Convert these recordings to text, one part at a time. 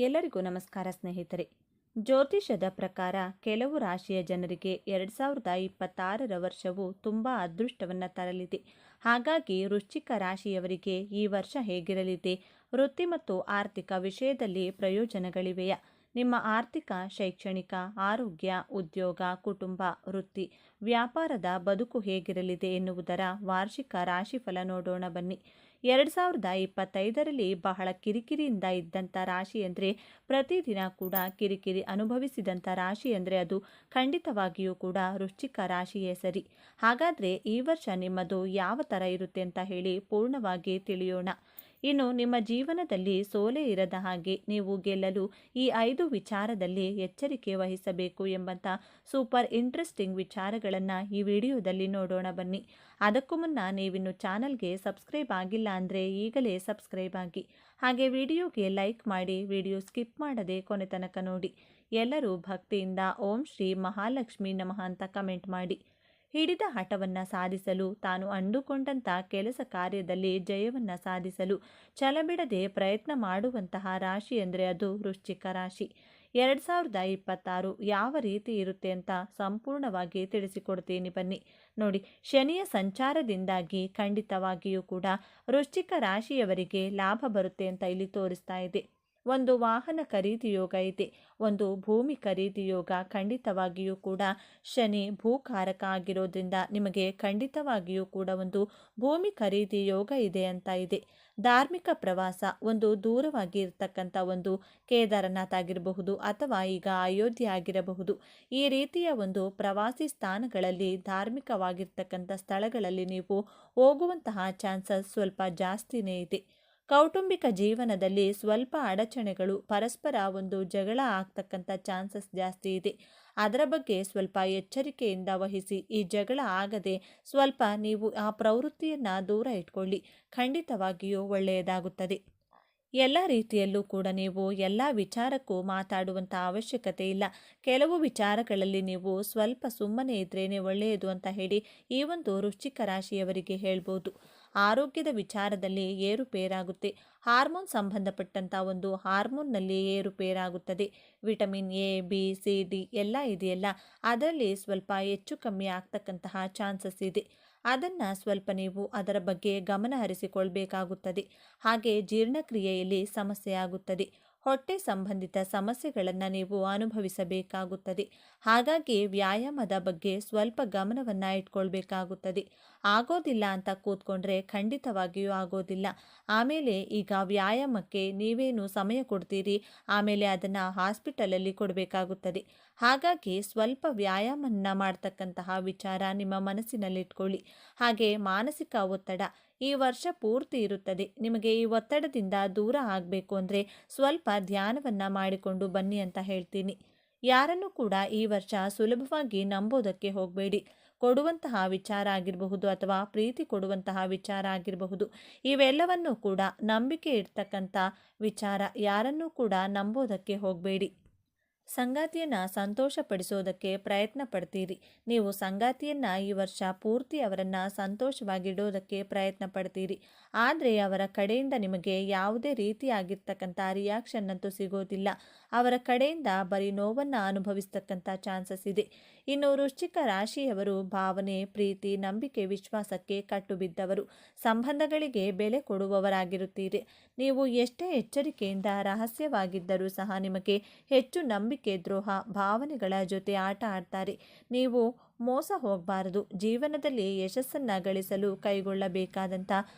ಎಲ್ಲರಿಗೂ ನಮಸ್ಕಾರ ಸ್ನೇಹಿತರೆ. ಜ್ಯೋತಿಷದ ಪ್ರಕಾರ ಕೆಲವು ರಾಶಿಯ ಜನರಿಗೆ 2026ರ ವರ್ಷವು ತುಂಬ ಅದೃಷ್ಟವನ್ನು ತರಲಿದೆ. ಹಾಗಾಗಿ ವೃಶ್ಚಿಕ ರಾಶಿಯವರಿಗೆ ಈ ವರ್ಷ ಹೇಗಿರಲಿದೆ? ವೃತ್ತಿ ಮತ್ತು ಆರ್ಥಿಕ ವಿಷಯದಲ್ಲಿ ಪ್ರಯೋಜನಗಳಿವೆಯಾ? ನಿಮ್ಮ ಆರ್ಥಿಕ, ಶೈಕ್ಷಣಿಕ, ಆರೋಗ್ಯ, ಉದ್ಯೋಗ, ಕುಟುಂಬ, ವೃತ್ತಿ, ವ್ಯಾಪಾರದ ಬದುಕು ಹೇಗಿರಲಿದೆ ಎನ್ನುವುದರ ವಾರ್ಷಿಕ ರಾಶಿಫಲ ನೋಡೋಣ ಬನ್ನಿ. 2025ರಲ್ಲಿ ಬಹಳ ಕಿರಿಕಿರಿಯಿಂದ ಇದ್ದಂಥ ರಾಶಿ ಅಂದರೆ, ಪ್ರತಿದಿನ ಕೂಡ ಕಿರಿಕಿರಿ ಅನುಭವಿಸಿದಂಥ ರಾಶಿ ಅಂದರೆ ಅದು ಖಂಡಿತವಾಗಿಯೂ ಕೂಡ ವೃಶ್ಚಿಕ ರಾಶಿಯೇ ಸರಿ. ಹಾಗಾದರೆ ಈ ವರ್ಷ ನಿಮ್ಮದು ಯಾವ ಥರ ಇರುತ್ತೆ ಅಂತ ಹೇಳಿ ಪೂರ್ಣವಾಗಿ ತಿಳಿಯೋಣ. ಇನ್ನು ನಿಮ್ಮ ಜೀವನದಲ್ಲಿ ಸೋಲೆ ಇರದ ಹಾಗೆ ನೀವು ಗೆಲ್ಲಲು ಈ 5 ವಿಚಾರದಲ್ಲಿ ಎಚ್ಚರಿಕೆ ವಹಿಸಬೇಕು ಎಂಬಂಥ ಸೂಪರ್ ಇಂಟ್ರೆಸ್ಟಿಂಗ್ ವಿಚಾರಗಳನ್ನು ಈ ವಿಡಿಯೋದಲ್ಲಿ ನೋಡೋಣ ಬನ್ನಿ. ಅದಕ್ಕೂ ಮುನ್ನ ನೀವಿನ್ನು ಚಾನಲ್ಗೆ ಸಬ್ಸ್ಕ್ರೈಬ್ ಆಗಿಲ್ಲ ಅಂದರೆ ಈಗಲೇ ಸಬ್ಸ್ಕ್ರೈಬ್ ಆಗಿ, ಹಾಗೆ ವಿಡಿಯೋಗೆ ಲೈಕ್ ಮಾಡಿ, ವಿಡಿಯೋ ಸ್ಕಿಪ್ ಮಾಡದೆ ಕೊನೆ ತನಕ ನೋಡಿ. ಎಲ್ಲರೂ ಭಕ್ತಿಯಿಂದ ಓಂ ಶ್ರೀ ಮಹಾಲಕ್ಷ್ಮಿ ನಮಃ ಅಂತ ಕಮೆಂಟ್ ಮಾಡಿ. ಹಿಡಿದ ಹಠವನ್ನು ಸಾಧಿಸಲು, ತಾನು ಅಂದುಕೊಂಡಂಥ ಕೆಲಸ ಕಾರ್ಯದಲ್ಲಿ ಜಯವನ್ನು ಸಾಧಿಸಲು ಛಲಬಿಡದೆ ಪ್ರಯತ್ನ ಮಾಡುವಂತಹ ರಾಶಿ ಅಂದರೆ ಅದು ವೃಶ್ಚಿಕ ರಾಶಿ. 2026 ಯಾವ ರೀತಿ ಇರುತ್ತೆ ಅಂತ ಸಂಪೂರ್ಣವಾಗಿ ತಿಳಿಸಿಕೊಡ್ತೀನಿ ಬನ್ನಿ. ನೋಡಿ, ಶನಿಯ ಸಂಚಾರದಿಂದಾಗಿ ಖಂಡಿತವಾಗಿಯೂ ಕೂಡ ವೃಶ್ಚಿಕ ರಾಶಿಯವರಿಗೆ ಲಾಭ ಬರುತ್ತೆ ಅಂತ ಇಲ್ಲಿ ತೋರಿಸ್ತಾ ಇದೆ. ಒಂದು ವಾಹನ ಖರೀದಿ ಯೋಗ ಇದೆ, ಒಂದು ಭೂಮಿ ಖರೀದಿ ಯೋಗ. ಖಂಡಿತವಾಗಿಯೂ ಕೂಡ ಶನಿ ಭೂಕಾರಕ ಆಗಿರೋದ್ರಿಂದ ನಿಮಗೆ ಖಂಡಿತವಾಗಿಯೂ ಕೂಡ ಒಂದು ಭೂಮಿ ಖರೀದಿ ಯೋಗ ಇದೆ ಅಂತ ಇದೆ. ಧಾರ್ಮಿಕ ಪ್ರವಾಸ, ಒಂದು ದೂರವಾಗಿ ಇರತಕ್ಕಂಥ ಒಂದು ಕೇದಾರನಾಥ್ ಆಗಿರಬಹುದು ಅಥವಾ ಈಗ ಅಯೋಧ್ಯೆ ಆಗಿರಬಹುದು, ಈ ರೀತಿಯ ಒಂದು ಪ್ರವಾಸಿ ಸ್ಥಾನಗಳಲ್ಲಿ, ಧಾರ್ಮಿಕವಾಗಿರ್ತಕ್ಕಂಥ ಸ್ಥಳಗಳಲ್ಲಿ ನೀವು ಹೋಗುವಂತಹ ಚಾನ್ಸಸ್ ಸ್ವಲ್ಪ ಜಾಸ್ತಿನೇ ಇದೆ. ಕೌಟುಂಬಿಕ ಜೀವನದಲ್ಲಿ ಸ್ವಲ್ಪ ಅಡಚಣೆಗಳು, ಪರಸ್ಪರ ಒಂದು ಜಗಳ ಆಗ್ತಕ್ಕಂಥ ಚಾನ್ಸಸ್ ಜಾಸ್ತಿ ಇದೆ. ಅದರ ಬಗ್ಗೆ ಸ್ವಲ್ಪ ಎಚ್ಚರಿಕೆಯಿಂದ ವಹಿಸಿ. ಈ ಜಗಳ ಆಗದೆ ಸ್ವಲ್ಪ ನೀವು ಆ ಪ್ರವೃತ್ತಿಯನ್ನು ದೂರ ಇಟ್ಕೊಳ್ಳಿ, ಖಂಡಿತವಾಗಿಯೂ ಒಳ್ಳೆಯದಾಗುತ್ತದೆ. ಎಲ್ಲ ರೀತಿಯಲ್ಲೂ ಕೂಡ ನೀವು ಎಲ್ಲ ವಿಚಾರಕ್ಕೂ ಮಾತಾಡುವಂಥ ಅವಶ್ಯಕತೆ ಇಲ್ಲ. ಕೆಲವು ವಿಚಾರಗಳಲ್ಲಿ ನೀವು ಸ್ವಲ್ಪ ಸುಮ್ಮನೆ ಇದ್ರೇ ಒಳ್ಳೆಯದು ಅಂತ ಹೇಳಿ ಈ ಒಂದು ವೃಶ್ಚಿಕ ರಾಶಿಯವರಿಗೆ ಹೇಳ್ಬೋದು. ಆರೋಗ್ಯದ ವಿಚಾರದಲ್ಲಿ ಏರುಪೇರಾಗುತ್ತೆ. ಹಾರ್ಮೋನ್ ಸಂಬಂಧಪಟ್ಟಂಥ ಒಂದು ಹಾರ್ಮೋನ್ನಲ್ಲಿ ಏರುಪೇರಾಗುತ್ತದೆ. Vitamin A, B, C, D ಎಲ್ಲ ಇದೆಯಲ್ಲ, ಅದರಲ್ಲಿ ಸ್ವಲ್ಪ ಹೆಚ್ಚು ಕಮ್ಮಿ ಆಗ್ತಕ್ಕಂತಹ ಚಾನ್ಸಸ್ ಇದೆ. ಅದನ್ನು ಸ್ವಲ್ಪ ನೀವು ಅದರ ಬಗ್ಗೆ ಗಮನ ಹರಿಸಿಕೊಳ್ಬೇಕಾಗುತ್ತದೆ. ಹಾಗೆ ಜೀರ್ಣಕ್ರಿಯೆಯಲ್ಲಿ ಸಮಸ್ಯೆ ಆಗುತ್ತದೆ. ಹೊಟ್ಟೆ ಸಂಬಂಧಿತ ಸಮಸ್ಯೆಗಳನ್ನು ನೀವು ಅನುಭವಿಸಬೇಕಾಗುತ್ತದೆ. ಹಾಗಾಗಿ ವ್ಯಾಯಾಮದ ಬಗ್ಗೆ ಸ್ವಲ್ಪ ಗಮನವನ್ನು ಇಟ್ಕೊಳ್ಬೇಕಾಗುತ್ತದೆ. ಆಗೋದಿಲ್ಲ ಅಂತ ಕೂತ್ಕೊಂಡ್ರೆ ಖಂಡಿತವಾಗಿಯೂ ಆಗೋದಿಲ್ಲ. ಆಮೇಲೆ ಈಗ ವ್ಯಾಯಾಮಕ್ಕೆ ನೀವೇನು ಸಮಯ ಕೊಡ್ತೀರಿ, ಆಮೇಲೆ ಅದನ್ನು ಹಾಸ್ಪಿಟಲಲ್ಲಿ ಕೊಡಬೇಕಾಗುತ್ತದೆ. ಹಾಗಾಗಿ ಸ್ವಲ್ಪ ವ್ಯಾಯಾಮವನ್ನು ಮಾಡ್ತಕ್ಕಂತಹ ವಿಚಾರ ನಿಮ್ಮ ಮನಸ್ಸಿನಲ್ಲಿಟ್ಕೊಳ್ಳಿ. ಹಾಗೆ ಮಾನಸಿಕ ಒತ್ತಡ ಈ ವರ್ಷ ಪೂರ್ತಿ ಇರುತ್ತದೆ. ನಿಮಗೆ ಈ ಒತ್ತಡದಿಂದ ದೂರ ಆಗಬೇಕು ಅಂದರೆ ಸ್ವಲ್ಪ ಧ್ಯಾನವನ್ನು ಮಾಡಿಕೊಂಡು ಬನ್ನಿ ಅಂತ ಹೇಳ್ತೀನಿ. ಯಾರನ್ನು ಕೂಡ ಈ ವರ್ಷ ಸುಲಭವಾಗಿ ನಂಬೋದಕ್ಕೆ ಹೋಗಬೇಡಿ. ಕೊಡುವಂತಹ ವಿಚಾರ ಆಗಿರಬಹುದು ಅಥವಾ ಪ್ರೀತಿ ಕೊಡುವಂತಹ ವಿಚಾರ ಆಗಿರಬಹುದು, ಇವೆಲ್ಲವನ್ನೂ ಕೂಡ ನಂಬಿಕೆ ಇಡ್ತಕ್ಕಂಥ ವಿಚಾರ. ಯಾರನ್ನೂ ಕೂಡ ನಂಬೋದಕ್ಕೆ ಹೋಗಬೇಡಿ. ಸಂಗಾತಿಯನ್ನು ಸಂತೋಷಪಡಿಸೋದಕ್ಕೆ ಪ್ರಯತ್ನ ಪಡ್ತೀರಿ. ನೀವು ಸಂಗಾತಿಯನ್ನು ಈ ವರ್ಷ ಪೂರ್ತಿ ಅವರನ್ನು ಸಂತೋಷವಾಗಿಡೋದಕ್ಕೆ ಪ್ರಯತ್ನ ಪಡ್ತೀರಿ. ಆದರೆ ಅವರ ಕಡೆಯಿಂದ ನಿಮಗೆ ಯಾವುದೇ ರೀತಿಯಾಗಿರ್ತಕ್ಕಂಥ ರಿಯಾಕ್ಷನ್ ಅಂತೂ ಸಿಗೋದಿಲ್ಲ. ಅವರ ಕಡೆಯಿಂದ ಬರೀ ನೋವನ್ನು ಅನುಭವಿಸ್ತಕ್ಕಂಥ ಚಾನ್ಸಸ್ ಇದೆ. ಇನ್ನು ವೃಶ್ಚಿಕ ರಾಶಿಯವರು ಭಾವನೆ, ಪ್ರೀತಿ, ನಂಬಿಕೆ, ವಿಶ್ವಾಸಕ್ಕೆ ಕಟ್ಟು ಬಿದ್ದವರು. ಸಂಬಂಧಗಳಿಗೆ ಬೆಲೆ ಕೊಡುವವರಾಗಿರುತ್ತೀರಿ. ನೀವು ಎಷ್ಟೇ ಎಚ್ಚರಿಕೆಯಿಂದ ರಹಸ್ಯವಾಗಿದ್ದರೂ ಸಹ ನಿಮಗೆ ಹೆಚ್ಚು ನಂಬಿಕೆ ದ್ರೋಹ ಭಾವನೆಗಳ ಜೊತೆ ಆಟ ಆಡ್ತಾರೆ. ನೀವು ಮೋಸ ಹೋಗಬಾರದು. ಜೀವನದಲ್ಲಿ ಯಶಸ್ಸನ್ನು ಗಳಿಸಲು ಕೈಗೊಳ್ಳಬೇಕಾದಂಥ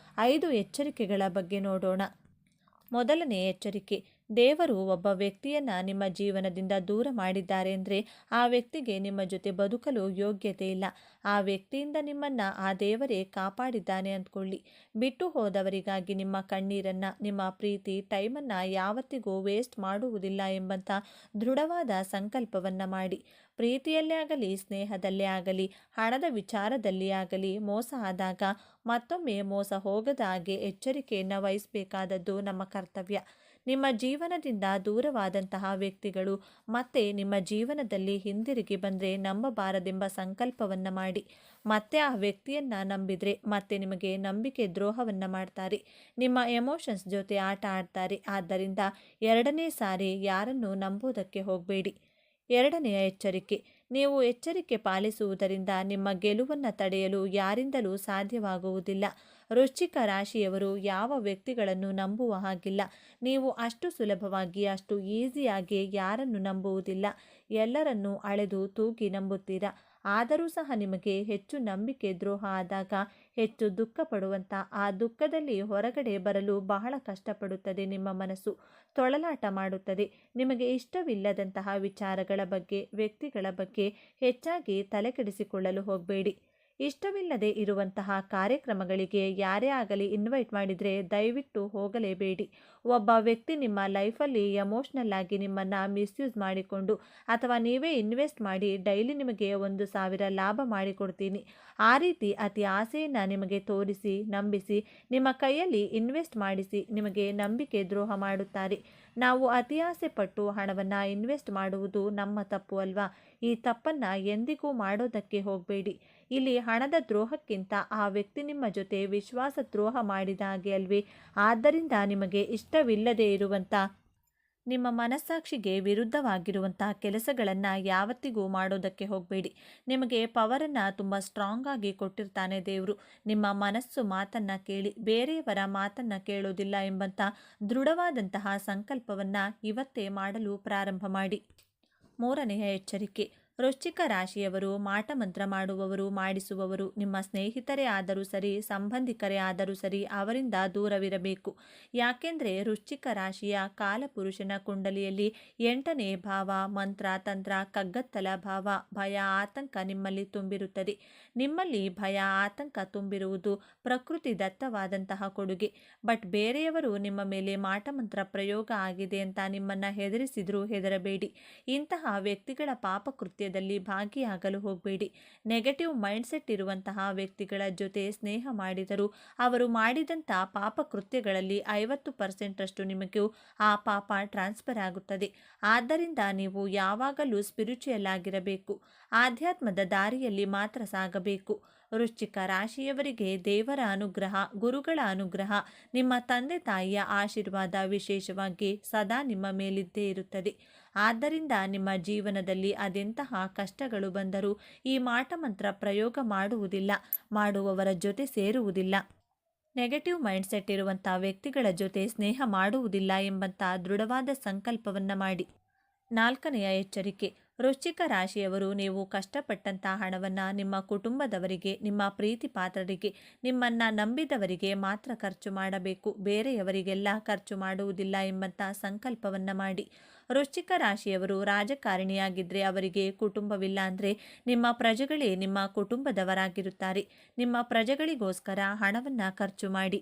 5 ಎಚ್ಚರಿಕೆಗಳ ಬಗ್ಗೆ ನೋಡೋಣ. ಮೊದಲನೇ ಎಚ್ಚರಿಕೆ, ದೇವರು ಒಬ್ಬ ವ್ಯಕ್ತಿಯನ್ನು ನಿಮ್ಮ ಜೀವನದಿಂದ ದೂರ ಮಾಡಿದ್ದಾರೆ ಅಂದರೆ ಆ ವ್ಯಕ್ತಿಗೆ ನಿಮ್ಮ ಜೊತೆ ಬದುಕಲು ಯೋಗ್ಯತೆ ಇಲ್ಲ. ಆ ವ್ಯಕ್ತಿಯಿಂದ ನಿಮ್ಮನ್ನು ಆ ದೇವರೇ ಕಾಪಾಡಿದ್ದಾನೆ ಅಂದ್ಕೊಳ್ಳಿ. ಬಿಟ್ಟು ಹೋದವರಿಗಾಗಿ ನಿಮ್ಮ ಕಣ್ಣೀರನ್ನು, ನಿಮ್ಮ ಪ್ರೀತಿ, ಟೈಮನ್ನು ಯಾವತ್ತಿಗೂ ವೇಸ್ಟ್ ಮಾಡುವುದಿಲ್ಲ ಎಂಬಂಥ ದೃಢವಾದ ಸಂಕಲ್ಪವನ್ನು ಮಾಡಿ. ಪ್ರೀತಿಯಲ್ಲೇ ಆಗಲಿ, ಸ್ನೇಹದಲ್ಲೇ ಆಗಲಿ, ಹಣದ ವಿಚಾರದಲ್ಲಿ ಆಗಲಿ ಮೋಸ ಆದಾಗ ಮತ್ತೊಮ್ಮೆ ಮೋಸ ಹೋಗದ ಹಾಗೆ ಎಚ್ಚರಿಕೆಯನ್ನು ವಹಿಸಬೇಕಾದದ್ದು ನಮ್ಮ ಕರ್ತವ್ಯ. ನಿಮ್ಮ ಜೀವನದಿಂದ ದೂರವಾದಂತಹ ವ್ಯಕ್ತಿಗಳು ಮತ್ತೆ ನಿಮ್ಮ ಜೀವನದಲ್ಲಿ ಹಿಂದಿರುಗಿ ಬಂದರೆ ನಂಬಬಾರದೆಂಬ ಸಂಕಲ್ಪವನ್ನು ಮಾಡಿ ಮತ್ತೆ ಆ ವ್ಯಕ್ತಿಯನ್ನು ನಂಬಿದರೆ ಮತ್ತೆ ನಿಮಗೆ ನಂಬಿಕೆ ದ್ರೋಹವನ್ನು ಮಾಡ್ತಾರೆ. ನಿಮ್ಮ ಎಮೋಷನ್ಸ್ ಜೊತೆ ಆಟ ಆಡ್ತಾರೆ. ಆದ್ದರಿಂದ ಎರಡನೇ ಸಾರಿ ಯಾರನ್ನು ನಂಬುವುದಕ್ಕೆ ಹೋಗಬೇಡಿ. ಎರಡನೆಯ ಎಚ್ಚರಿಕೆ, ನೀವು ಎಚ್ಚರಿಕೆ ಪಾಲಿಸುವುದರಿಂದ ನಿಮ್ಮ ಗೆಲುವನ್ನು ತಡೆಯಲು ಯಾರಿಂದಲೂ ಸಾಧ್ಯವಾಗುವುದಿಲ್ಲ. ವೃಶ್ಚಿಕ ರಾಶಿಯವರು ಯಾವ ವ್ಯಕ್ತಿಗಳನ್ನು ನಂಬುವ ಹಾಗಿಲ್ಲ. ನೀವು ಅಷ್ಟು ಸುಲಭವಾಗಿ ಅಷ್ಟು ಈಸಿಯಾಗಿ ಯಾರನ್ನು ನಂಬುವುದಿಲ್ಲ. ಎಲ್ಲರನ್ನೂ ಅಳೆದು ತೂಗಿ ನಂಬುತ್ತೀರಾ. ಆದರೂ ಸಹ ನಿಮಗೆ ಹೆಚ್ಚು ನಂಬಿಕೆ ದ್ರೋಹ ಆದಾಗ ಹೆಚ್ಚು ದುಃಖ ಪಡುವಂಥ, ಆ ದುಃಖದಲ್ಲಿ ಹೊರಗಡೆ ಬರಲು ಬಹಳ ಕಷ್ಟಪಡುತ್ತದೆ. ನಿಮ್ಮ ಮನಸ್ಸು ತೊಳಲಾಟ ಮಾಡುತ್ತದೆ. ನಿಮಗೆ ಇಷ್ಟವಿಲ್ಲದಂತಹ ವಿಚಾರಗಳ ಬಗ್ಗೆ, ವ್ಯಕ್ತಿಗಳ ಬಗ್ಗೆ ಹೆಚ್ಚಾಗಿ ತಲೆಕೆಡಿಸಿಕೊಳ್ಳಲು ಹೋಗಬೇಡಿ. ಇಷ್ಟವಿಲ್ಲದೆ ಇರುವಂತಹ ಕಾರ್ಯಕ್ರಮಗಳಿಗೆ ಯಾರೇ ಆಗಲಿ ಇನ್ವೈಟ್ ಮಾಡಿದರೆ ದಯವಿಟ್ಟು ಹೋಗಲೇಬೇಡಿ. ಒಬ್ಬ ವ್ಯಕ್ತಿ ನಿಮ್ಮ ಲೈಫಲ್ಲಿ ಎಮೋಷ್ನಲ್ ಆಗಿ ನಿಮ್ಮನ್ನು ಮಿಸ್ಯೂಸ್ ಮಾಡಿಕೊಂಡು ಅಥವಾ ನೀವೇ ಇನ್ವೆಸ್ಟ್ ಮಾಡಿ ಡೈಲಿ ನಿಮಗೆ 1,000 ಲಾಭ ಮಾಡಿಕೊಡ್ತೀನಿ, ಆ ರೀತಿ ಅತಿ ಆಸೆಯನ್ನು ನಿಮಗೆ ತೋರಿಸಿ ನಂಬಿಸಿ ನಿಮ್ಮ ಕೈಯಲ್ಲಿ ಇನ್ವೆಸ್ಟ್ ಮಾಡಿಸಿ ನಿಮಗೆ ನಂಬಿಕೆ ದ್ರೋಹ ಮಾಡುತ್ತಾರೆ. ನಾವು ಅತಿ ಆಸೆ ಪಟ್ಟು ಹಣವನ್ನು ಇನ್ವೆಸ್ಟ್ ಮಾಡುವುದು ನಮ್ಮ ತಪ್ಪು ಅಲ್ವಾ? ಈ ತಪ್ಪನ್ನು ಎಂದಿಗೂ ಮಾಡೋದಕ್ಕೆ ಹೋಗಬೇಡಿ. ಇಲ್ಲಿ ಹಣದ ದ್ರೋಹಕ್ಕಿಂತ ಆ ವ್ಯಕ್ತಿ ನಿಮ್ಮ ಜೊತೆ ವಿಶ್ವಾಸ ದ್ರೋಹ ಮಾಡಿದ ಹಾಗೆ ಅಲ್ವೇ? ಆದ್ದರಿಂದ ನಿಮಗೆ ಇಷ್ಟವಿಲ್ಲದೆ ಇರುವಂಥ, ನಿಮ್ಮ ಮನಸ್ಸಾಕ್ಷಿಗೆ ವಿರುದ್ಧವಾಗಿರುವಂಥ ಕೆಲಸಗಳನ್ನು ಯಾವತ್ತಿಗೂ ಮಾಡೋದಕ್ಕೆ ಹೋಗಬೇಡಿ. ನಿಮಗೆ ಪವರನ್ನು ತುಂಬ ಸ್ಟ್ರಾಂಗ್ ಆಗಿ ಕೊಟ್ಟಿರ್ತಾನೆ ದೇವರು. ನಿಮ್ಮ ಮನಸ್ಸು ಮಾತನ್ನು ಕೇಳಿ ಬೇರೆಯವರ ಮಾತನ್ನು ಕೇಳೋದಿಲ್ಲ ಎಂಬಂಥ ದೃಢವಾದಂತಹ ಸಂಕಲ್ಪವನ್ನು ಇವತ್ತೇ ಮಾಡಲು ಪ್ರಾರಂಭ ಮಾಡಿ. ಮೂರನೆಯ ಎಚ್ಚರಿಕೆ, ವೃಶ್ಚಿಕ ರಾಶಿಯವರು ಮಾಟಮಂತ್ರ ಮಾಡುವವರು, ಮಾಡಿಸುವವರು ನಿಮ್ಮ ಸ್ನೇಹಿತರೇ ಆದರೂ ಸರಿ, ಸಂಬಂಧಿಕರೇ ಆದರೂ ಸರಿ, ಅವರಿಂದ ದೂರವಿರಬೇಕು. ಯಾಕೆಂದರೆ ವೃಶ್ಚಿಕ ರಾಶಿಯ ಕಾಲಪುರುಷನ ಕುಂಡಲಿಯಲ್ಲಿ 8ನೇ ಭಾವ ಮಂತ್ರ, ತಂತ್ರ, ಕಗ್ಗತ್ತಲ ಭಾವ, ಭಯ, ಆತಂಕ ನಿಮ್ಮಲ್ಲಿ ತುಂಬಿರುತ್ತದೆ. ನಿಮ್ಮಲ್ಲಿ ಭಯ, ಆತಂಕ ತುಂಬಿರುವುದು ಪ್ರಕೃತಿ ದತ್ತವಾದಂತಹ ಕೊಡುಗೆ. ಬಟ್ ಬೇರೆಯವರು ನಿಮ್ಮ ಮೇಲೆ ಮಾಟಮಂತ್ರ ಪ್ರಯೋಗ ಆಗಿದೆ ಅಂತ ನಿಮ್ಮನ್ನು ಹೆದರಿಸಿದರೂ ಹೆದರಬೇಡಿ. ಇಂತಹ ವ್ಯಕ್ತಿಗಳ ಪಾಪಕೃತ್ಯದಲ್ಲಿ ಭಾಗಿಯಾಗಲು ಹೋಗಬೇಡಿ. ನೆಗೆಟಿವ್ ಮೈಂಡ್ಸೆಟ್ ಇರುವಂತಹ ವ್ಯಕ್ತಿಗಳ ಜೊತೆ ಸ್ನೇಹ ಮಾಡಿದರೂ ಅವರು ಮಾಡಿದಂಥ ಪಾಪಕೃತ್ಯಗಳಲ್ಲಿ 50% ನಿಮಗೂ ಆ ಪಾಪ ಟ್ರಾನ್ಸ್ಫರ್ ಆಗುತ್ತದೆ. ಆದ್ದರಿಂದ ನೀವು ಯಾವಾಗಲೂ ಸ್ಪಿರಿಚುಯಲ್ ಆಗಿರಬೇಕು. ಆಧ್ಯಾತ್ಮದ ದಾರಿಯಲ್ಲಿ ಮಾತ್ರ ಸಾಗಬೇಕು. ವೃಶ್ಚಿಕ ರಾಶಿಯವರಿಗೆ ದೇವರ ಅನುಗ್ರಹ, ಗುರುಗಳ ಅನುಗ್ರಹ, ನಿಮ್ಮ ತಂದೆ ತಾಯಿಯ ಆಶೀರ್ವಾದ ವಿಶೇಷವಾಗಿ ಸದಾ ನಿಮ್ಮ ಮೇಲಿದ್ದೇ ಇರುತ್ತದೆ. ಆದ್ದರಿಂದ ನಿಮ್ಮ ಜೀವನದಲ್ಲಿ ಅದೆಂತಹ ಕಷ್ಟಗಳು ಬಂದರೂ ಈ ಮಾಟಮಂತ್ರ ಪ್ರಯೋಗ ಮಾಡುವುದಿಲ್ಲ, ಮಾಡುವವರ ಜೊತೆ ಸೇರುವುದಿಲ್ಲ, ನೆಗೆಟಿವ್ ಮೈಂಡ್ಸೆಟ್ ಇರುವಂಥ ವ್ಯಕ್ತಿಗಳ ಜೊತೆ ಸ್ನೇಹ ಮಾಡುವುದಿಲ್ಲ ಎಂಬಂಥ ದೃಢವಾದ ಸಂಕಲ್ಪವನ್ನು ಮಾಡಿ. ನಾಲ್ಕನೆಯ ಎಚ್ಚರಿಕೆ, ವೃಶ್ಚಿಕ ರಾಶಿಯವರು ನೀವು ಕಷ್ಟಪಟ್ಟಂಥ ಹಣವನ್ನು ನಿಮ್ಮ ಕುಟುಂಬದವರಿಗೆ, ನಿಮ್ಮ ಪ್ರೀತಿ ಪಾತ್ರರಿಗೆ, ನಿಮ್ಮನ್ನು ನಂಬಿದವರಿಗೆ ಮಾತ್ರ ಖರ್ಚು ಮಾಡಬೇಕು. ಬೇರೆಯವರಿಗೆಲ್ಲ ಖರ್ಚು ಮಾಡುವುದಿಲ್ಲ ಎಂಬಂಥ ಸಂಕಲ್ಪವನ್ನು ಮಾಡಿ. ವೃಶ್ಚಿಕ ರಾಶಿಯವರು ರಾಜಕಾರಣಿಯಾಗಿದ್ದರೆ ಅವರಿಗೆ ಕುಟುಂಬವಿಲ್ಲ ಅಂದರೆ ನಿಮ್ಮ ಪ್ರಜೆಗಳೇ ನಿಮ್ಮ ಕುಟುಂಬದವರಾಗಿರುತ್ತಾರೆ. ನಿಮ್ಮ ಪ್ರಜೆಗಳಿಗೋಸ್ಕರ ಹಣವನ್ನು ಖರ್ಚು ಮಾಡಿ.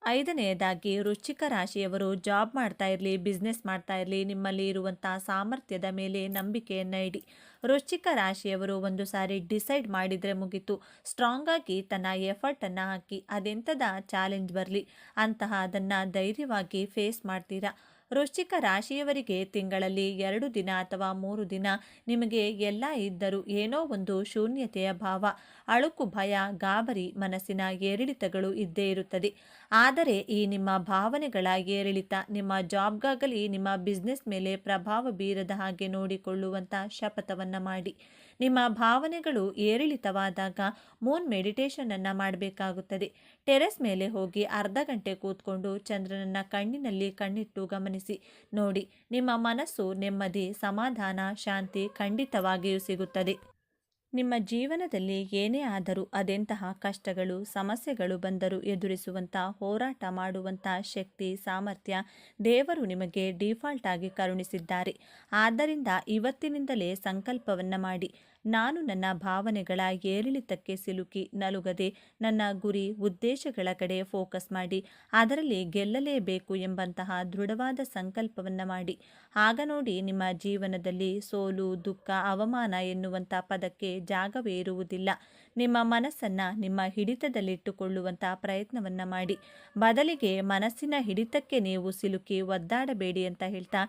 ಐದನೆಯದಾಗಿ, ವೃಶ್ಚಿಕ ರಾಶಿಯವರು ಜಾಬ್ ಮಾಡ್ತಾ ಇರಲಿ, ಬಿಸ್ನೆಸ್ ಮಾಡ್ತಾ ಇರಲಿ, ನಿಮ್ಮಲ್ಲಿ ಇರುವಂಥ ಸಾಮರ್ಥ್ಯದ ಮೇಲೆ ನಂಬಿಕೆಯನ್ನು ಇಡಿ. ವೃಶ್ಚಿಕ ರಾಶಿಯವರು ಒಂದು ಸಾರಿ ಡಿಸೈಡ್ ಮಾಡಿದರೆ ಮುಗಿತು. ಸ್ಟ್ರಾಂಗ್ ಆಗಿ ತನ್ನ ಎಫರ್ಟನ್ನು ಹಾಕಿ ಅದೆಂಥದ ಚಾಲೆಂಜ್ ಬರಲಿ ಅಂತಹ ಅದನ್ನು ಧೈರ್ಯವಾಗಿ ಫೇಸ್ ಮಾಡ್ತೀರಾ. ವೃಶ್ಚಿಕ ರಾಶಿಯವರಿಗೆ ತಿಂಗಳಲ್ಲಿ 2 ದಿನ ಅಥವಾ 3 ದಿನ ನಿಮಗೆ ಎಲ್ಲ ಇದ್ದರೂ ಏನೋ ಒಂದು ಶೂನ್ಯತೆಯ ಭಾವ, ಅಳುಕು, ಭಯ, ಗಾಬರಿ, ಮನಸ್ಸಿನ ಏರಿಳಿತಗಳು ಇದ್ದೇ ಇರುತ್ತದೆ. ಆದರೆ ಈ ನಿಮ್ಮ ಭಾವನೆಗಳ ಏರಿಳಿತ ನಿಮ್ಮ ಜಾಬ್ಗಾಗಲಿ ನಿಮ್ಮ ಬಿಸ್ನೆಸ್ ಮೇಲೆ ಪ್ರಭಾವ ಬೀರದ ಹಾಗೆ ನೋಡಿಕೊಳ್ಳುವಂಥ ಶಪಥವನ್ನು ಮಾಡಿ. ನಿಮ್ಮ ಭಾವನೆಗಳು ಏರಿಳಿತವಾದಾಗ ಮೂನ್ ಮೆಡಿಟೇಷನನ್ನು ಮಾಡಬೇಕಾಗುತ್ತದೆ. ಟೆರೆಸ್ ಮೇಲೆ ಹೋಗಿ ಅರ್ಧ ಗಂಟೆ ಕೂತ್ಕೊಂಡು ಚಂದ್ರನನ್ನು ಕಣ್ಣಿನಲ್ಲಿ ಕಣ್ಣಿಟ್ಟು ಗಮನಿಸಿ ನೋಡಿ. ನಿಮ್ಮ ಮನಸ್ಸು ನೆಮ್ಮದಿ, ಸಮಾಧಾನ, ಶಾಂತಿ ಖಂಡಿತವಾಗಿಯೂ ಸಿಗುತ್ತದೆ. ನಿಮ್ಮ ಜೀವನದಲ್ಲಿ ಏನೇ ಆದರೂ ಅದೆಂತಹ ಕಷ್ಟಗಳು, ಸಮಸ್ಯೆಗಳು ಬಂದರೂ ಎದುರಿಸುವಂಥ, ಹೋರಾಟ ಮಾಡುವಂಥ ಶಕ್ತಿ, ಸಾಮರ್ಥ್ಯ ದೇವರು ನಿಮಗೆ ಡಿಫಾಲ್ಟ್ ಆಗಿ ಕರುಣಿಸಿದ್ದಾರೆ. ಆದ್ದರಿಂದ ಇವತ್ತಿನಿಂದಲೇ ಸಂಕಲ್ಪವನ್ನು ಮಾಡಿ, ನಾನು ನನ್ನ ಭಾವನೆಗಳ ಏರಿಳಿತಕ್ಕೆ ಸಿಲುಕಿ ನಲುಗದೆ ನನ್ನ ಗುರಿ, ಉದ್ದೇಶಗಳ ಕಡೆ ಫೋಕಸ್ ಮಾಡಿ ಅದರಲ್ಲಿ ಗೆಲ್ಲಲೇಬೇಕು ಎಂಬಂತಹ ದೃಢವಾದ ಸಂಕಲ್ಪವನ್ನು ಮಾಡಿ. ಆಗ ನೋಡಿ ನಿಮ್ಮ ಜೀವನದಲ್ಲಿ ಸೋಲು, ದುಃಖ, ಅವಮಾನ ಎನ್ನುವಂಥ ಪದಕ್ಕೆ ಜಾಗವೇ ಇರುವುದಿಲ್ಲ. ನಿಮ್ಮ ಮನಸ್ಸನ್ನು ನಿಮ್ಮ ಹಿಡಿತದಲ್ಲಿಟ್ಟುಕೊಳ್ಳುವಂಥ ಪ್ರಯತ್ನವನ್ನು ಮಾಡಿ. ಬದಲಿಗೆ ಮನಸ್ಸಿನ ಹಿಡಿತಕ್ಕೆ ನೀವು ಸಿಲುಕಿ ಒದ್ದಾಡಬೇಡಿ ಅಂತ ಹೇಳ್ತಾ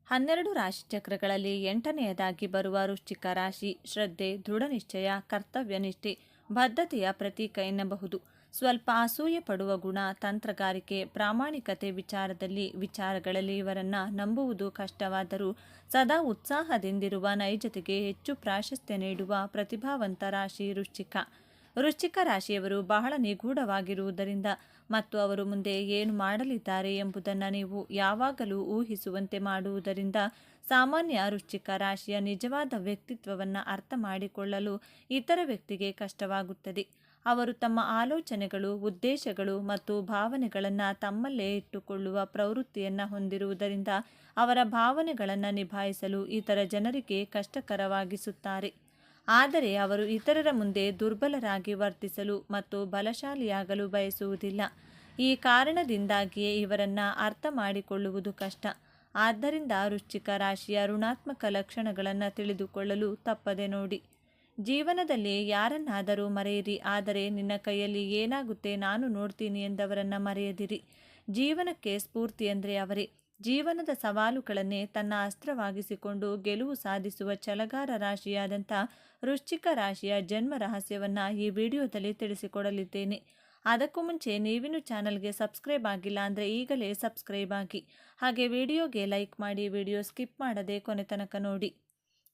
12 ರಾಶಿಚಕ್ರಗಳಲ್ಲಿ 8ನೆಯದಾಗಿ ಬರುವ ವೃಶ್ಚಿಕ ರಾಶಿ ಶ್ರದ್ಧೆ, ದೃಢನಿಶ್ಚಯ, ಕರ್ತವ್ಯನಿಷ್ಠೆ, ಬದ್ಧತೆಯ ಪ್ರತೀಕ ಎನ್ನಬಹುದು. ಸ್ವಲ್ಪ ಅಸೂಯೆ ಪಡುವ ಗುಣ, ತಂತ್ರಗಾರಿಕೆ, ಪ್ರಾಮಾಣಿಕತೆ ವಿಚಾರಗಳಲ್ಲಿ ಇವರನ್ನು ನಂಬುವುದು ಕಷ್ಟವಾದರೂ ಸದಾ ಉತ್ಸಾಹದಿಂದಿರುವ, ನೈಜತೆಗೆ ಹೆಚ್ಚು ಪ್ರಾಶಸ್ತ್ಯ ನೀಡುವ ಪ್ರತಿಭಾವಂತ ರಾಶಿ ವೃಶ್ಚಿಕ. ವೃಶ್ಚಿಕ ರಾಶಿಯವರು ಬಹಳ ನಿಗೂಢವಾಗಿರುವುದರಿಂದ ಮತ್ತು ಅವರು ಮುಂದೆ ಏನು ಮಾಡಲಿದ್ದಾರೆ ಎಂಬುದನ್ನು ನೀವು ಯಾವಾಗಲೂ ಊಹಿಸುವಂತೆ ಮಾಡುವುದರಿಂದ ಸಾಮಾನ್ಯ ವೃಶ್ಚಿಕ ರಾಶಿಯ ನಿಜವಾದ ವ್ಯಕ್ತಿತ್ವವನ್ನು ಅರ್ಥ ಮಾಡಿಕೊಳ್ಳಲು ಇತರ ವ್ಯಕ್ತಿಗೆ ಕಷ್ಟವಾಗುತ್ತದೆ. ಅವರು ತಮ್ಮ ಆಲೋಚನೆಗಳು, ಉದ್ದೇಶಗಳು ಮತ್ತು ಭಾವನೆಗಳನ್ನು ತಮ್ಮಲ್ಲೇ ಇಟ್ಟುಕೊಳ್ಳುವ ಪ್ರವೃತ್ತಿಯನ್ನು ಹೊಂದಿರುವುದರಿಂದ ಅವರ ಭಾವನೆಗಳನ್ನು ನಿಭಾಯಿಸಲು ಇತರ ಜನರಿಗೆ ಕಷ್ಟಕರವಾಗಿಸುತ್ತಾರೆ. ಆದರೆ ಅವರು ಇತರರ ಮುಂದೆ ದುರ್ಬಲರಾಗಿ ವರ್ತಿಸಲು ಮತ್ತು ಬಲಶಾಲಿಯಾಗಲು ಬಯಸುವುದಿಲ್ಲ. ಈ ಕಾರಣದಿಂದಾಗಿಯೇ ಇವರನ್ನು ಅರ್ಥ ಮಾಡಿಕೊಳ್ಳುವುದು ಕಷ್ಟ. ಆದ್ದರಿಂದ ವೃಶ್ಚಿಕ ರಾಶಿಯ ಋಣಾತ್ಮಕ ಲಕ್ಷಣಗಳನ್ನು ತಿಳಿದುಕೊಳ್ಳಲು ತಪ್ಪದೆ ನೋಡಿ. ಜೀವನದಲ್ಲಿ ಯಾರನ್ನಾದರೂ ಮರೆಯಿರಿ, ಆದರೆ ನಿನ್ನ ಕೈಯಲ್ಲಿ ಏನಾಗುತ್ತೆ ನಾನು ನೋಡ್ತೀನಿ ಎಂದವರನ್ನು ಮರೆಯದಿರಿ. ಜೀವನಕ್ಕೆ ಸ್ಫೂರ್ತಿ ಅಂದರೆ ಅವರೇ. ಜೀವನದ ಸವಾಲುಗಳನ್ನೇ ತನ್ನ ಅಸ್ತ್ರವಾಗಿಸಿಕೊಂಡು ಗೆಲುವು ಸಾಧಿಸುವ ಛಲಗಾರ ರಾಶಿಯಾದಂಥ ವೃಶ್ಚಿಕ ರಾಶಿಯ ಜನ್ಮ ರಹಸ್ಯವನ್ನು ಈ ವಿಡಿಯೋದಲ್ಲಿ ತಿಳಿಸಿಕೊಡಲಿದ್ದೇನೆ. ಅದಕ್ಕೂ ಮುಂಚೆ ನೀವಿನ್ನೂ ಚಾನಲ್ಗೆ ಸಬ್ಸ್ಕ್ರೈಬ್ ಆಗಿಲ್ಲ ಅಂದರೆ ಈಗಲೇ ಸಬ್ಸ್ಕ್ರೈಬ್ ಆಗಿ, ಹಾಗೆ ವಿಡಿಯೋಗೆ ಲೈಕ್ ಮಾಡಿ, ವಿಡಿಯೋ ಸ್ಕಿಪ್ ಮಾಡದೆ ಕೊನೆ ತನಕ ನೋಡಿ.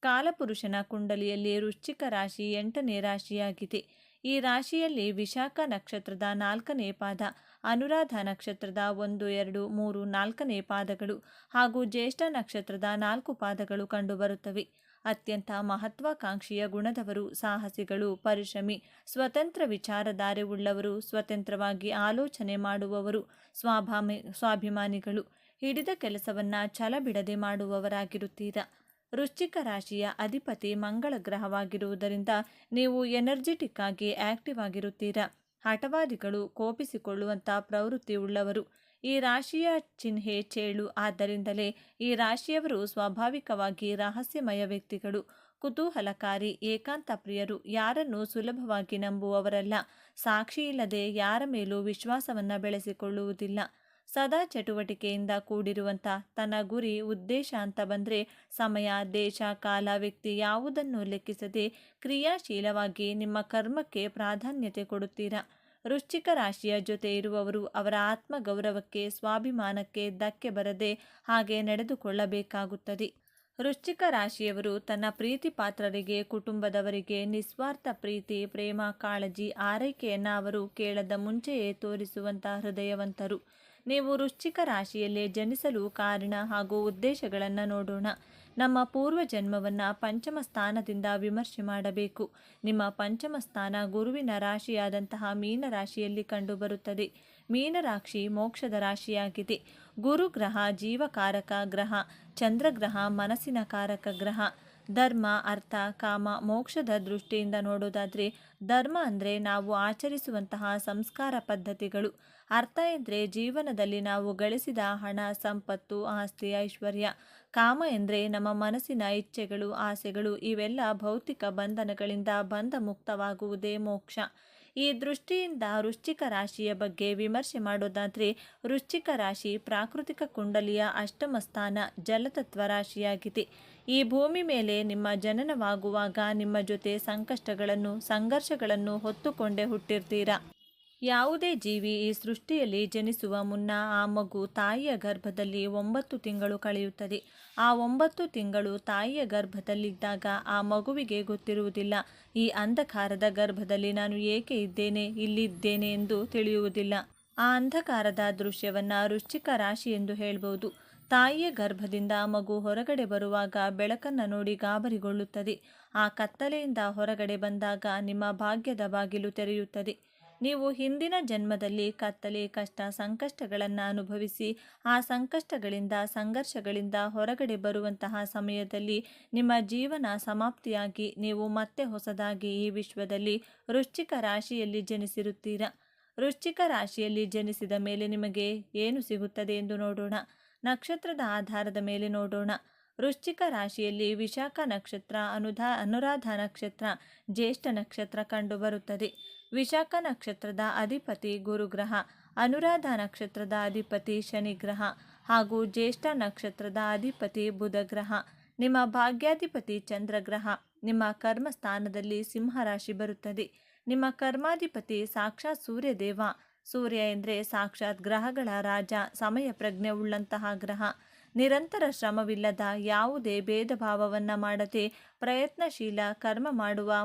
ಕಾಲಪುರುಷನ ಕುಂಡಲಿಯಲ್ಲಿ ವೃಶ್ಚಿಕ ರಾಶಿ 8ನೇ ರಾಶಿಯಾಗಿದೆ. ಈ ರಾಶಿಯಲ್ಲಿ ವಿಶಾಖ ನಕ್ಷತ್ರದ 4ನೇ ಪಾದ, ಅನುರಾಧ ನಕ್ಷತ್ರದ 1, 2, 3, 4ನೇ ಪಾದಗಳು ಹಾಗೂ ಜ್ಯೇಷ್ಠ ನಕ್ಷತ್ರದ 4 ಪಾದಗಳು ಕಂಡುಬರುತ್ತವೆ. ಅತ್ಯಂತ ಮಹತ್ವಾಕಾಂಕ್ಷೆಯ ಗುಣದವರು, ಸಾಹಸಿಗಳು, ಪರಿಶ್ರಮಿ, ಸ್ವತಂತ್ರ ವಿಚಾರಧಾರೆ ಉಳ್ಳವರು, ಸ್ವತಂತ್ರವಾಗಿ ಆಲೋಚನೆ ಮಾಡುವವರು, ಸ್ವಾಭಿಮಾನಿಗಳು, ಹಿಡಿದ ಕೆಲಸವನ್ನು ಛಲ ಬಿಡದೆ ಮಾಡುವವರಾಗಿರುತ್ತೀರಾ. ವೃಶ್ಚಿಕ ರಾಶಿಯ ಅಧಿಪತಿ ಮಂಗಳ ಗ್ರಹವಾಗಿರುವುದರಿಂದ ನೀವು ಎನರ್ಜೆಟಿಕ್ ಆಗಿ ಆಕ್ಟಿವ್ ಆಗಿರುತ್ತೀರಾ. ಹಠವಾದಿಗಳು, ಕೋಪಿಸಿಕೊಳ್ಳುವಂಥ ಪ್ರವೃತ್ತಿ ಉಳ್ಳವರು. ಈ ರಾಶಿಯ ಚಿಹ್ನೆ ಚೇಳು. ಆದ್ದರಿಂದಲೇ ಈ ರಾಶಿಯವರು ಸ್ವಾಭಾವಿಕವಾಗಿ ರಹಸ್ಯಮಯ ವ್ಯಕ್ತಿಗಳು, ಕುತೂಹಲಕಾರಿ, ಏಕಾಂತ ಪ್ರಿಯರು, ಯಾರನ್ನು ಸುಲಭವಾಗಿ ನಂಬುವವರಲ್ಲ, ಸಾಕ್ಷಿಯಿಲ್ಲದೆ ಯಾರ ಮೇಲೂ ವಿಶ್ವಾಸವನ್ನು ಬೆಳೆಸಿಕೊಳ್ಳುವುದಿಲ್ಲ. ಸದಾ ಚಟುವಟಿಕೆಯಿಂದ ಕೂಡಿರುವಂಥ, ತನ್ನ ಗುರಿ ಉದ್ದೇಶ ಅಂತ ಬಂದರೆ ಸಮಯ, ದೇಶ, ಕಾಲ, ವ್ಯಕ್ತಿ ಯಾವುದನ್ನು ಲೆಕ್ಕಿಸದೆ ಕ್ರಿಯಾಶೀಲವಾಗಿ ನಿಮ್ಮ ಕರ್ಮಕ್ಕೆ ಪ್ರಾಧಾನ್ಯತೆ ಕೊಡುತ್ತೀರಾ. ವೃಶ್ಚಿಕ ರಾಶಿಯ ಜೊತೆ ಇರುವವರು ಅವರ ಆತ್ಮಗೌರವಕ್ಕೆ, ಸ್ವಾಭಿಮಾನಕ್ಕೆ ಧಕ್ಕೆ ಬರದೆ ಹಾಗೆ ನಡೆದುಕೊಳ್ಳಬೇಕಾಗುತ್ತದೆ. ವೃಶ್ಚಿಕ ರಾಶಿಯವರು ತನ್ನ ಪ್ರೀತಿ ಪಾತ್ರರಿಗೆ, ಕುಟುಂಬದವರಿಗೆ ನಿಸ್ವಾರ್ಥ ಪ್ರೀತಿ, ಪ್ರೇಮ, ಕಾಳಜಿ, ಆರೈಕೆಯನ್ನು ಅವರು ಕೇಳದ ಮುಂಚೆಯೇ ತೋರಿಸುವಂಥ ಹೃದಯವಂತರು. ನೀವು ವೃಶ್ಚಿಕ ರಾಶಿಯಲ್ಲೇ ಜನಿಸಲು ಕಾರಣ ಹಾಗೂ ಉದ್ದೇಶಗಳನ್ನು ನೋಡೋಣ. ನಮ್ಮ ಪೂರ್ವ ಜನ್ಮವನ್ನು ಪಂಚಮ ಸ್ಥಾನದಿಂದ ವಿಮರ್ಶೆ ಮಾಡಬೇಕು. ನಿಮ್ಮ ಪಂಚಮ ಸ್ಥಾನ ಗುರುವಿನ ರಾಶಿಯಾದಂತಹ ಮೀನ ರಾಶಿಯಲ್ಲಿ ಕಂಡುಬರುತ್ತದೆ. ಮೀನರಾಶಿ ಮೋಕ್ಷದ ರಾಶಿಯಾಗಿದೆ. ಗುರು ಗ್ರಹ ಜೀವಕಾರಕ ಗ್ರಹ, ಚಂದ್ರಗ್ರಹ ಮನಸ್ಸಿನ ಕಾರಕ ಗ್ರಹ. ಧರ್ಮ, ಅರ್ಥ, ಕಾಮ, ಮೋಕ್ಷದ ದೃಷ್ಟಿಯಿಂದ ನೋಡೋದಾದರೆ ಧರ್ಮ ಅಂದರೆ ನಾವು ಆಚರಿಸುವಂತಹ ಸಂಸ್ಕಾರ ಪದ್ಧತಿಗಳು. ಅರ್ಥ ಎಂದರೆ ಜೀವನದಲ್ಲಿ ನಾವು ಗಳಿಸಿದ ಹಣ, ಸಂಪತ್ತು, ಆಸ್ತಿ, ಐಶ್ವರ್ಯ. ಕಾಮ ಎಂದರೆ ನಮ್ಮ ಮನಸ್ಸಿನ ಇಚ್ಛೆಗಳು, ಆಸೆಗಳು. ಇವೆಲ್ಲ ಭೌತಿಕ ಬಂಧನಗಳಿಂದ ಬಂಧ ಮುಕ್ತವಾಗುವುದೇ ಮೋಕ್ಷ. ಈ ದೃಷ್ಟಿಯಿಂದ ವೃಶ್ಚಿಕ ರಾಶಿಯ ಬಗ್ಗೆ ವಿಮರ್ಶೆ ಮಾಡೋದಾದರೆ ವೃಶ್ಚಿಕ ರಾಶಿ ಪ್ರಾಕೃತಿಕ ಕುಂಡಲಿಯ ಅಷ್ಟಮ ಸ್ಥಾನ, ಜಲತತ್ವ ರಾಶಿಯಾಗಿದೆ. ಈ ಭೂಮಿ ಮೇಲೆ ನಿಮ್ಮ ಜನನವಾಗುವಾಗ ನಿಮ್ಮ ಜೊತೆ ಸಂಕಷ್ಟಗಳನ್ನು, ಸಂಘರ್ಷಗಳನ್ನು ಹೊತ್ತುಕೊಂಡೇ ಹುಟ್ಟಿರ್ತೀರಾ. ಯಾವುದೇ ಜೀವಿ ಈ ಸೃಷ್ಟಿಯಲ್ಲಿ ಜನಿಸುವ ಮುನ್ನ ಆ ಮಗು ತಾಯಿಯ ಗರ್ಭದಲ್ಲಿ 9 ತಿಂಗಳು ಕಳೆಯುತ್ತದೆ. ಆ 9 ತಿಂಗಳು ತಾಯಿಯ ಗರ್ಭದಲ್ಲಿದ್ದಾಗ ಆ ಮಗುವಿಗೆ ಗೊತ್ತಿರುವುದಿಲ್ಲ. ಈ ಅಂಧಕಾರದ ಗರ್ಭದಲ್ಲಿ ನಾನು ಏಕೆ ಇದ್ದೇನೆ, ಇಲ್ಲಿದ್ದೇನೆ ಎಂದು ತಿಳಿಯುವುದಿಲ್ಲ. ಆ ಅಂಧಕಾರದ ದೃಶ್ಯವನ್ನು ವೃಶ್ಚಿಕ ರಾಶಿ ಎಂದು ಹೇಳ್ಬೋದು. ತಾಯಿಯ ಗರ್ಭದಿಂದ ಮಗು ಹೊರಗಡೆ ಬರುವಾಗ ಬೆಳಕನ್ನು ನೋಡಿ ಗಾಬರಿಗೊಳ್ಳುತ್ತದೆ. ಆ ಕತ್ತಲೆಯಿಂದ ಹೊರಗಡೆ ಬಂದಾಗ ನಿಮ್ಮ ಭಾಗ್ಯದ ಬಾಗಿಲು ತೆರೆಯುತ್ತದೆ. ನೀವು ಹಿಂದಿನ ಜನ್ಮದಲ್ಲಿ ಕತ್ತಲೆ, ಕಷ್ಟ, ಸಂಕಷ್ಟಗಳನ್ನು ಅನುಭವಿಸಿ ಆ ಸಂಕಷ್ಟಗಳಿಂದ, ಸಂಘರ್ಷಗಳಿಂದ ಹೊರಗಡೆ ಬರುವಂತಹ ಸಮಯದಲ್ಲಿ ನಿಮ್ಮ ಜೀವನ ಸಮಾಪ್ತಿಯಾಗಿ ನೀವು ಮತ್ತೆ ಹೊಸದಾಗಿ ಈ ವಿಶ್ವದಲ್ಲಿ ವೃಶ್ಚಿಕ ರಾಶಿಯಲ್ಲಿ ಜನಿಸಿರುತ್ತೀರಾ. ವೃಶ್ಚಿಕ ರಾಶಿಯಲ್ಲಿ ಜನಿಸಿದ ಮೇಲೆ ನಿಮಗೆ ಏನು ಸಿಗುತ್ತದೆ ಎಂದು ನೋಡೋಣ. ನಕ್ಷತ್ರದ ಆಧಾರದ ಮೇಲೆ ನೋಡೋಣ. ವೃಶ್ಚಿಕ ರಾಶಿಯಲ್ಲಿ ವಿಶಾಖ ನಕ್ಷತ್ರ, ಅನುರಾಧ ನಕ್ಷತ್ರ, ಜ್ಯೇಷ್ಠ ನಕ್ಷತ್ರ ಕಂಡುಬರುತ್ತದೆ. ವಿಶಾಖ ನಕ್ಷತ್ರದ ಅಧಿಪತಿ ಗುರುಗ್ರಹ, ಅನುರಾಧ ನಕ್ಷತ್ರದ ಅಧಿಪತಿ ಶನಿಗ್ರಹ ಹಾಗೂ ಜ್ಯೇಷ್ಠ ನಕ್ಷತ್ರದ ಅಧಿಪತಿ ಬುಧಗ್ರಹ. ನಿಮ್ಮ ಭಾಗ್ಯಾಧಿಪತಿ ಚಂದ್ರಗ್ರಹ ನಿಮ್ಮ ಕರ್ಮಸ್ಥಾನದಲ್ಲಿ ಸಿಂಹರಾಶಿ ಬರುತ್ತದೆ. ನಿಮ್ಮ ಕರ್ಮಾಧಿಪತಿ ಸಾಕ್ಷಾತ್ ಸೂರ್ಯದೇವ. ಸೂರ್ಯ ಎಂದರೆ ಸಾಕ್ಷಾತ್ ಗ್ರಹಗಳ ರಾಜ, ಸಮಯ ಪ್ರಜ್ಞೆ ಉಳ್ಳಂತಹ ಗ್ರಹ. ನಿರಂತರ ಶ್ರಮವಿಲ್ಲದ, ಯಾವುದೇ ಭೇದ ಭಾವವನ್ನು ಮಾಡದೆ ಪ್ರಯತ್ನಶೀಲ, ಕರ್ಮ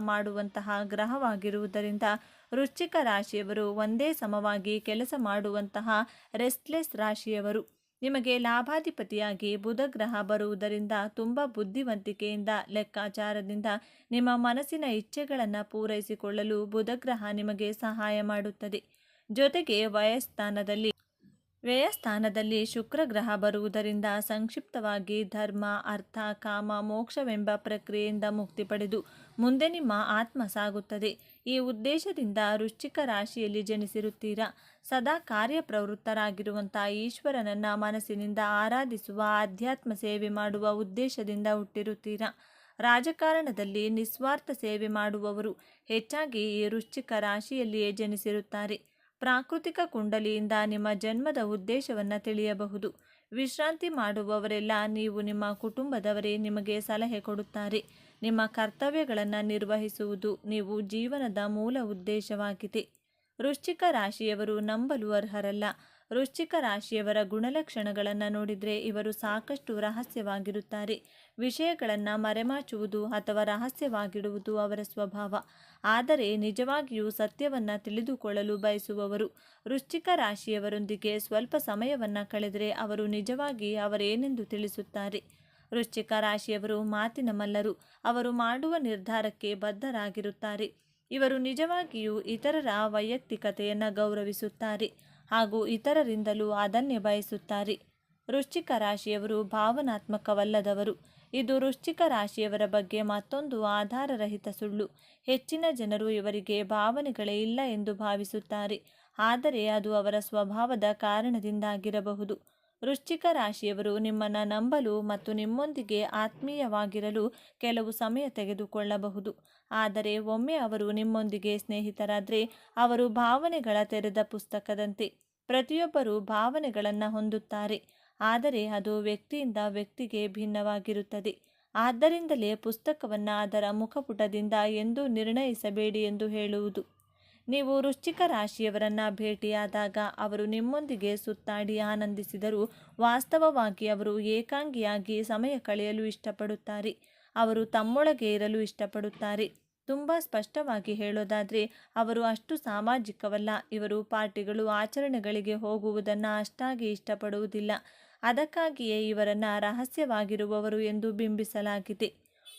ಮಾಡುವಂತಹ ಗ್ರಹವಾಗಿರುವುದರಿಂದ ವೃಶ್ಚಿಕ ರಾಶಿಯವರು ಒಂದೇ ಸಮವಾಗಿ ಕೆಲಸ ಮಾಡುವಂತಹ ರೆಸ್ಟ್ಲೆಸ್ ರಾಶಿಯವರು. ನಿಮಗೆ ಲಾಭಾಧಿಪತಿಯಾಗಿ ಬುಧಗ್ರಹ ಬರುವುದರಿಂದ ತುಂಬ ಬುದ್ಧಿವಂತಿಕೆಯಿಂದ, ಲೆಕ್ಕಾಚಾರದಿಂದ ನಿಮ್ಮ ಮನಸ್ಸಿನ ಇಚ್ಛೆಗಳನ್ನು ಪೂರೈಸಿಕೊಳ್ಳಲು ಬುಧಗ್ರಹ ನಿಮಗೆ ಸಹಾಯ ಮಾಡುತ್ತದೆ. ಜೊತೆಗೆ ವ್ಯಯಸ್ಥಾನದಲ್ಲಿ ಶುಕ್ರಗ್ರಹ ಬರುವುದರಿಂದ ಸಂಕ್ಷಿಪ್ತವಾಗಿ ಧರ್ಮ, ಅರ್ಥ, ಕಾಮ, ಮೋಕ್ಷವೆಂಬ ಪ್ರಕ್ರಿಯೆಯಿಂದ ಮುಕ್ತಿ ಪಡೆದು ಮುಂದೆ ನಿಮ್ಮ ಆತ್ಮ ಸಾಗುತ್ತದೆ. ಈ ಉದ್ದೇಶದಿಂದ ವೃಶ್ಚಿಕ ರಾಶಿಯಲ್ಲಿ ಜನಿಸಿರುತ್ತೀರಾ. ಸದಾ ಕಾರ್ಯಪ್ರವೃತ್ತರಾಗಿರುವಂಥ ಈಶ್ವರನನ್ನ ಮನಸ್ಸಿನಿಂದ ಆರಾಧಿಸುವ, ಆಧ್ಯಾತ್ಮ ಸೇವೆ ಮಾಡುವ ಉದ್ದೇಶದಿಂದ ಹುಟ್ಟಿರುತ್ತೀರಾ. ರಾಜಕಾರಣದಲ್ಲಿ ನಿಸ್ವಾರ್ಥ ಸೇವೆ ಮಾಡುವವರು ಹೆಚ್ಚಾಗಿ ಈ ವೃಶ್ಚಿಕ ರಾಶಿಯಲ್ಲಿಯೇ ಜನಿಸಿರುತ್ತಾರೆ. ಪ್ರಾಕೃತಿಕ ಕುಂಡಲಿಯಿಂದ ನಿಮ್ಮ ಜನ್ಮದ ಉದ್ದೇಶವನ್ನು ತಿಳಿಯಬಹುದು. ವಿಶ್ರಾಂತಿ ಮಾಡುವವರೆಲ್ಲ ನೀವು, ನಿಮ್ಮ ಕುಟುಂಬದವರೇ ನಿಮಗೆ ಸಲಹೆ ಕೊಡುತ್ತಾರೆ. ನಿಮ್ಮ ಕರ್ತವ್ಯಗಳನ್ನು ನಿರ್ವಹಿಸುವುದು ನೀವು ಜೀವನದ ಮೂಲ ಉದ್ದೇಶವಾಗಿದೆ. ವೃಶ್ಚಿಕ ರಾಶಿಯವರು ನಂಬಲು ಅರ್ಹರಲ್ಲ. ವೃಶ್ಚಿಕ ರಾಶಿಯವರ ಗುಣಲಕ್ಷಣಗಳನ್ನು ನೋಡಿದರೆ ಇವರು ಸಾಕಷ್ಟು ರಹಸ್ಯವಾಗಿರುತ್ತಾರೆ. ವಿಷಯಗಳನ್ನು ಮರೆಮಾಚುವುದು ಅಥವಾ ರಹಸ್ಯವಾಗಿಡುವುದು ಅವರ ಸ್ವಭಾವ. ಆದರೆ ನಿಜವಾಗಿಯೂ ಸತ್ಯವನ್ನು ತಿಳಿದುಕೊಳ್ಳಲು ಬಯಸುವವರು. ವೃಶ್ಚಿಕ ರಾಶಿಯವರೊಂದಿಗೆ ಸ್ವಲ್ಪ ಸಮಯವನ್ನು ಕಳೆದರೆ ಅವರು ನಿಜವಾಗಿ ಅವರೇನೆಂದು ತಿಳಿಸುತ್ತಾರೆ. ವೃಶ್ಚಿಕ ರಾಶಿಯವರು ಮಾತಿನ ಮಲ್ಲರು. ಅವರು ಮಾಡುವ ನಿರ್ಧಾರಕ್ಕೆ ಬದ್ಧರಾಗಿರುತ್ತಾರೆ. ಇವರು ನಿಜವಾಗಿಯೂ ಇತರರ ವೈಯಕ್ತಿಕತೆಯನ್ನು ಗೌರವಿಸುತ್ತಾರೆ ಹಾಗೂ ಇತರರಿಂದಲೂ ಅದನ್ನೇ ಬಯಸುತ್ತಾರೆ. ವೃಶ್ಚಿಕ ರಾಶಿಯವರು ಭಾವನಾತ್ಮಕವಲ್ಲದವರು. ಇದು ವೃಶ್ಚಿಕ ರಾಶಿಯವರ ಬಗ್ಗೆ ಮತ್ತೊಂದು ಆಧಾರರಹಿತ ಸುಳ್ಳು. ಹೆಚ್ಚಿನ ಜನರು ಇವರಿಗೆ ಭಾವನೆಗಳೇ ಇಲ್ಲ ಎಂದು ಭಾವಿಸುತ್ತಾರೆ. ಆದರೆ ಅದು ಅವರ ಸ್ವಭಾವದ ಕಾರಣದಿಂದಾಗಿರಬಹುದು. ವೃಶ್ಚಿಕ ರಾಶಿಯವರು ನಿಮ್ಮನ್ನು ನಂಬಲು ಮತ್ತು ನಿಮ್ಮೊಂದಿಗೆ ಆತ್ಮೀಯವಾಗಿರಲು ಕೆಲವು ಸಮಯ ತೆಗೆದುಕೊಳ್ಳಬಹುದು. ಆದರೆ ಒಮ್ಮೆ ಅವರು ನಿಮ್ಮೊಂದಿಗೆ ಸ್ನೇಹಿತರಾದರೆ ಅವರು ಭಾವನೆಗಳ ತೆರೆದ ಪುಸ್ತಕದಂತೆ. ಪ್ರತಿಯೊಬ್ಬರೂ ಭಾವನೆಗಳನ್ನು ಹೊಂದುತ್ತಾರೆ, ಆದರೆ ಅದು ವ್ಯಕ್ತಿಯಿಂದ ವ್ಯಕ್ತಿಗೆ ಭಿನ್ನವಾಗಿರುತ್ತದೆ. ಆದ್ದರಿಂದಲೇ ಪುಸ್ತಕವನ್ನು ಅದರ ಮುಖಪುಟದಿಂದ ಎಂದೂ ನಿರ್ಣಯಿಸಬೇಡಿ ಎಂದು ಹೇಳುವುದು. ನೀವು ವೃಶ್ಚಿಕ ರಾಶಿಯವರನ್ನು ಭೇಟಿಯಾದಾಗ ಅವರು ನಿಮ್ಮೊಂದಿಗೆ ಸುತ್ತಾಡಿ ಆನಂದಿಸಿದರೂ ವಾಸ್ತವವಾಗಿ ಅವರು ಏಕಾಂಗಿಯಾಗಿ ಸಮಯ ಕಳೆಯಲು ಇಷ್ಟಪಡುತ್ತಾರೆ. ಅವರು ತಮ್ಮೊಳಗೆ ಇರಲು ಇಷ್ಟಪಡುತ್ತಾರೆ. ತುಂಬ ಸ್ಪಷ್ಟವಾಗಿ ಹೇಳೋದಾದರೆ ಅವರು ಅಷ್ಟು ಸಾಮಾಜಿಕವಲ್ಲ. ಇವರು ಪಾರ್ಟಿಗಳು, ಆಚರಣೆಗಳಿಗೆ ಹೋಗುವುದನ್ನು ಅಷ್ಟಾಗಿ ಇಷ್ಟಪಡುವುದಿಲ್ಲ. ಅದಕ್ಕಾಗಿಯೇ ಇವರನ್ನು ರಹಸ್ಯವಾಗಿರುವವರು ಎಂದು ಬಿಂಬಿಸಲಾಗಿದೆ.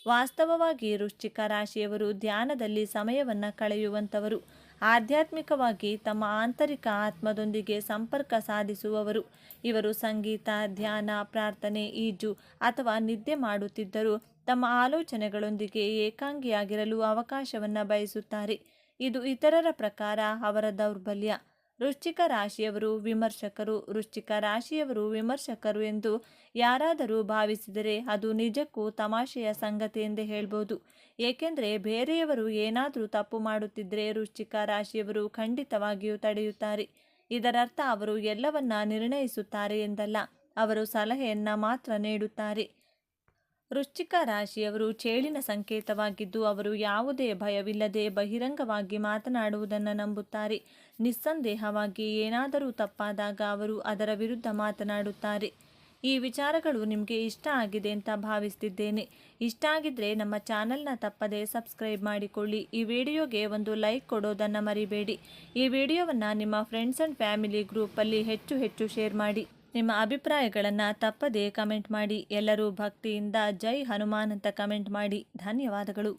ವಾಸ್ತವವಾಗಿ ವೃಶ್ಚಿಕ ರಾಶಿಯವರು ಧ್ಯಾನದಲ್ಲಿ ಸಮಯವನ್ನು ಕಳೆಯುವಂಥವರು. ಆಧ್ಯಾತ್ಮಿಕವಾಗಿ ತಮ್ಮ ಆಂತರಿಕ ಆತ್ಮದೊಂದಿಗೆ ಸಂಪರ್ಕ ಸಾಧಿಸುವವರು. ಇವರು ಸಂಗೀತ, ಧ್ಯಾನ, ಪ್ರಾರ್ಥನೆ, ಈಜು ಅಥವಾ ನಿದ್ದೆ ಮಾಡುತ್ತಿದ್ದರೂ ತಮ್ಮ ಆಲೋಚನೆಗಳೊಂದಿಗೆ ಏಕಾಂಗಿಯಾಗಿರಲು ಅವಕಾಶವನ್ನು ಬಯಸುತ್ತಾರೆ. ಇದು ಇತರರ ಪ್ರಕಾರ ಅವರ ದೌರ್ಬಲ್ಯ. ವೃಶ್ಚಿಕ ರಾಶಿಯವರು ವಿಮರ್ಶಕರು. ವೃಶ್ಚಿಕ ರಾಶಿಯವರು ವಿಮರ್ಶಕರು ಎಂದು ಯಾರಾದರೂ ಭಾವಿಸಿದರೆ ಅದು ನಿಜಕ್ಕೂ ತಮಾಷೆಯ ಸಂಗತಿ ಎಂದೇ ಹೇಳ್ಬೋದು. ಏಕೆಂದರೆ ಬೇರೆಯವರು ಏನಾದರೂ ತಪ್ಪು ಮಾಡುತ್ತಿದ್ದರೆ ವೃಶ್ಚಿಕ ರಾಶಿಯವರು ಖಂಡಿತವಾಗಿಯೂ ತಡೆಯುತ್ತಾರೆ. ಇದರರ್ಥ ಅವರು ಎಲ್ಲವನ್ನ ನಿರ್ಣಯಿಸುತ್ತಾರೆ ಎಂದಲ್ಲ, ಅವರು ಸಲಹೆಯನ್ನು ಮಾತ್ರ ನೀಡುತ್ತಾರೆ. ವೃಶ್ಚಿಕ ರಾಶಿಯವರು ಚೇಳಿನ ಸಂಕೇತವಾಗಿದ್ದು ಅವರು ಯಾವುದೇ ಭಯವಿಲ್ಲದೆ ಬಹಿರಂಗವಾಗಿ ಮಾತನಾಡುವುದನ್ನು ನಂಬುತ್ತಾರೆ. ನಿಸ್ಸಂದೇಹವಾಗಿ ಏನಾದರೂ ತಪ್ಪಾದಾಗ ಅವರು ಅದರ ವಿರುದ್ಧ ಮಾತನಾಡುತ್ತಾರೆ. ಈ ವಿಚಾರಗಳು ನಿಮಗೆ ಇಷ್ಟ ಆಗಿದೆ ಅಂತ ಭಾವಿಸ್ತಿದ್ದೇನೆ. ಇಷ್ಟ ಆಗಿದ್ರೆ ನಮ್ಮ ಚಾನಲ್ನ ತಪ್ಪದೆ ಸಬ್ಸ್ಕ್ರೈಬ್ ಮಾಡಿಕೊಳ್ಳಿ. ಈ ವಿಡಿಯೋಗೆ ಒಂದು ಲೈಕ್ ಕೊಡೋದನ್ನು ಮರಿಬೇಡಿ. ಈ ವಿಡಿಯೋವನ್ನು ನಿಮ್ಮ ಫ್ರೆಂಡ್ಸ್ ಆ್ಯಂಡ್ ಫ್ಯಾಮಿಲಿ ಗ್ರೂಪಲ್ಲಿ ಹೆಚ್ಚು ಶೇರ್ ಮಾಡಿ. ನಿಮ್ಮ ಅಭಿಪ್ರಾಯಗಳನ್ನು ತಪ್ಪದೇ ಕಮೆಂಟ್ ಮಾಡಿ. ಎಲ್ಲರೂ ಭಕ್ತಿಯಿಂದ ಜೈ ಹನುಮಾನ್ ಅಂತ ಕಮೆಂಟ್ ಮಾಡಿ. ಧನ್ಯವಾದಗಳು.